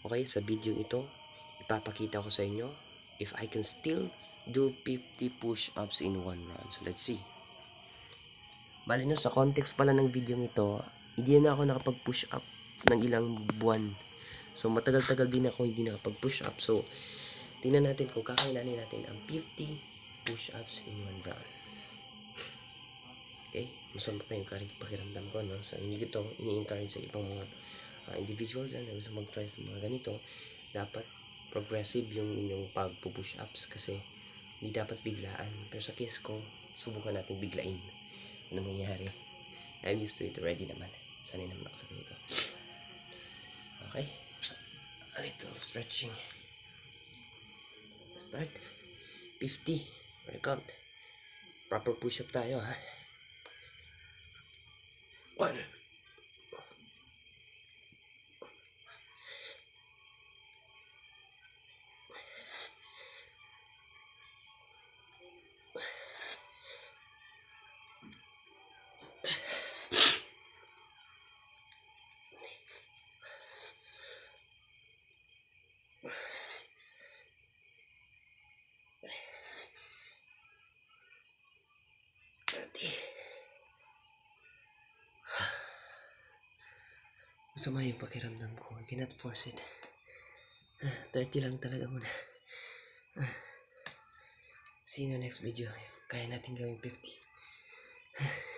Okay, sa video ito, ipapakita ko sa inyo if I can still do 50 push-ups in one round. So, let's see. Bali na sa context pala ng video ito, hindi na ako nakapag-push up ng ilang buwan. So, matagal-tagal din ako hindi nakapag-push up. So, tingnan natin kung kakailanin natin ang 50 push-ups in one round. Okay? Masama pa yung pakiramdam ko, no? So, hindi ko ini-encourage sa ibang mga individual dyan na gusto mag-try sa mga ganito. Dapat progressive yung inyong pag-push ups kasi hindi dapat biglaan. Pero sa case ko, subukan natin biglain. Ano mangyari? I'm used to it already naman. Sanay naman ako sa ganito. Okay? A little stretching. Start. 50. For count. Proper push-up tayo, ha? 1. 30. Masama yung pakiramdam ko. I cannot force it. 30 lang talaga muna. See you in the next video. If kaya natin gawin 50.